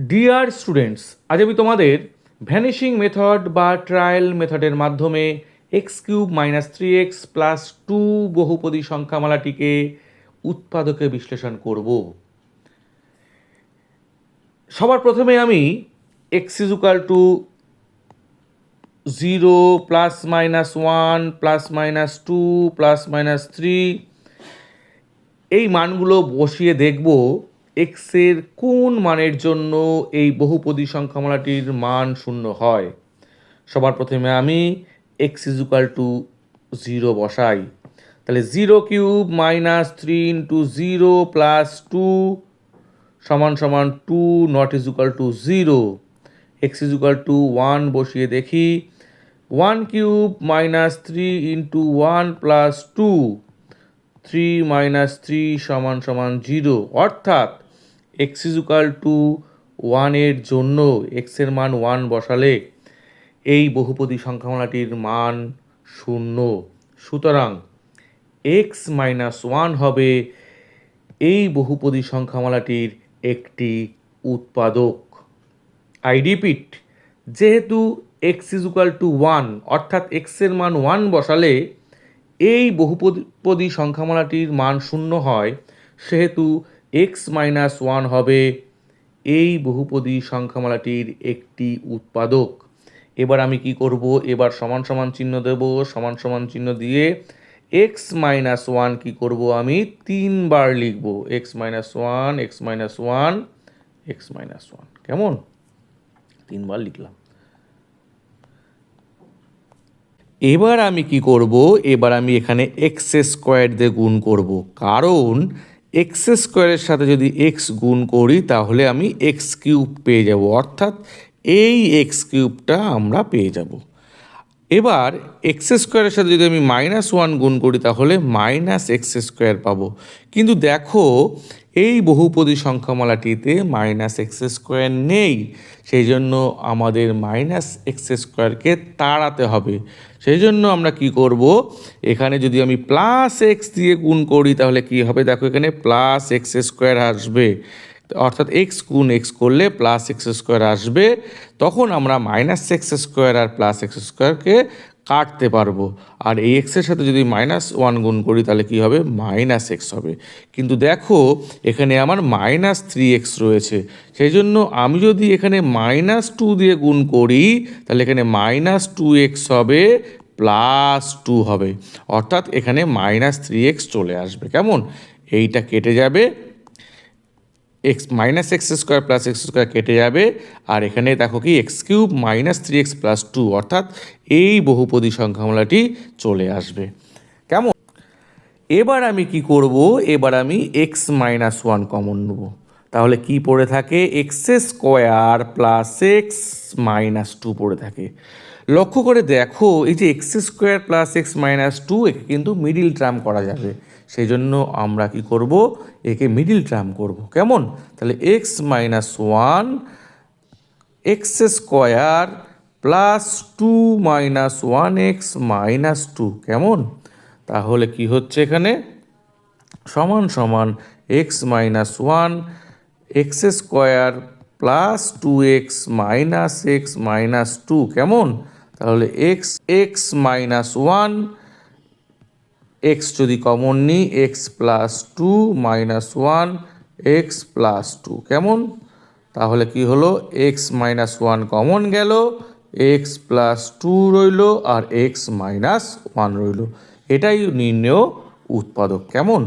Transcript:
Dear students, আজ আমি তোমাদের ভ্যানিশিং মেথড বা ট্রায়াল মেথডের মাধ্যমে x cube minus three x plus two বহুপদী সংখ্যামালাটিকে উৎপাদকে বিশ্লেষণ করব। সবার প্রথমে আমি x equal to 0 plus minus 1 plus minus 2 plus minus 3 এই মানগুলো বসিয়ে দেখব এক্সের কোন মানের জন্য এই বহুপদী সংখ্যামালাটির মান শূন্য হয়। সবার প্রথমে আমি এক্স ইজুকাল টু 0 বসাই, তাহলে 0 কিউব মাইনাস 3 ইন্টু 0 প্লাস 2 সমান সমান 2 not equal to 0। X equal to 1 বসিয়ে দেখি, 1 cube minus 3 into 1 plus 2 3 minus 3 সমান সমান 0, অর্থাৎ এক্স ইজুকাল টু 1 এর জন্য এক্সের মান 1 বসালে এই বহুপদী সংখ্যামালাটির মান 0। সুতরাং এক্স মাইনাস 1 হবে এই বহুপদী সংখ্যামালাটির একটি উৎপাদক। আই রিপিট, যেহেতু এক্স ইজুকাল টু 1 অর্থাৎ এক্সের মান 1 বসালে এই বহুপদী সংখ্যামালাটির মান 0 হয়, সেহেতু এক্স মাইনাস 1 হবে এই বহুপদী সংখ্যামালাটির একটি উৎপাদক। এবার আমি কি করব, এবার সমান সমান চিহ্ন দেব, সমান সমান চিহ্ন দিয়ে এক্স মাইনাস 1 কী করব, আমি 3 বার লিখব, x minus 1 x minus 1 x minus 1, কেমন? 3 বার লিখলাম। এবার আমি কি করব, এবার আমি এখানে এক্স স্কোয়ার দিয়ে গুণ করব, কারণ এক্স স্কোয়ারের সাথে যদি এক্স গুণ করি তাহলে আমি এক্স কিউব পেয়ে যাব, অর্থাৎ এই এক্স কিউবটা আমরা পেয়ে যাব। এবার এক্স স্কোয়ারের সাথে যদি আমি মাইনাস 1 গুণ করি তাহলে মাইনাস এক্স স্কোয়ার পাবো, কিন্তু দেখো এই বহুপদী সংখ্যামালাটিতে মাইনাস এক্স স্কোয়ার নেই, সেই জন্য আমাদের মাইনাস এক্স স্কোয়ারকে তাড়াতে হবে। সেই জন্য আমরা কি করব, এখানে যদি আমি প্লাস এক্স দিয়ে গুণ করি তাহলে কি হবে, দেখো এখানে প্লাস এক্স স্কোয়ার আসবে, অর্থাৎ এক্স গুণ এক্স করলে প্লাস এক্স স্কোয়ার আসবে, তখন আমরা মাইনাস এক্স স্কোয়ার আর প্লাস এক্স স্কোয়ারকে কাটতে পারবো। আর এই এক্সের সাথে যদি মাইনাস 1 গুণ করি তাহলে কি হবে, মাইনাস এক্স হবে। কিন্তু দেখো এখানে আমার মাইনাস 3x রয়েছে, সেই জন্য আমি যদি এখানে মাইনাস 2 দিয়ে গুণ করি তাহলে এখানে মাইনাস 2x হবে, প্লাস 2 হবে, অর্থাৎ এখানে মাইনাস 3x চলে আসবে, কেমন? এইটা কেটে যাবে, x minus x square plus x square কেটে যাবে, আর এখানে দেখো কি x cube minus 3x plus 2, অর্থাৎ এই বহুপদী সংখ্যামালাটি চলে আসবে, কেমন? এবার আমি কি করব, এবার আমি এক্স মাইনাস 1 কমন নেব, তাহলে কি পড়ে থাকে, x square plus x minus 2 পড়ে থাকে। লক্ষ্য করে দেখো এই যে x square plus x minus 2 একে কিন্তু মিডিল টার্ম করা যাবে, সেই জন্য আমরা কি করব, একে মিডিল টার্ম করব, কেমন? তাহলে x minus 1 x square plus 2 minus 1x minus 2, কেমন? তাহলে কি হচ্ছে এখানে, সমান সমান x minus 1 x square plus 2x minus x minus 2, কেমন? তাহলে এক্স মাইনাস 1 এক্স যদি কমন নিই x plus 2 minus 1 x plus 2, কেমন? তাহলে কি হলো, এক্স মাইনাস 1 কমন গেল, এক্স প্লাস 2 রইল আর এক্স মাইনাস 1 রইল, এটাই নির্ণেয় উৎপাদক, কেমন?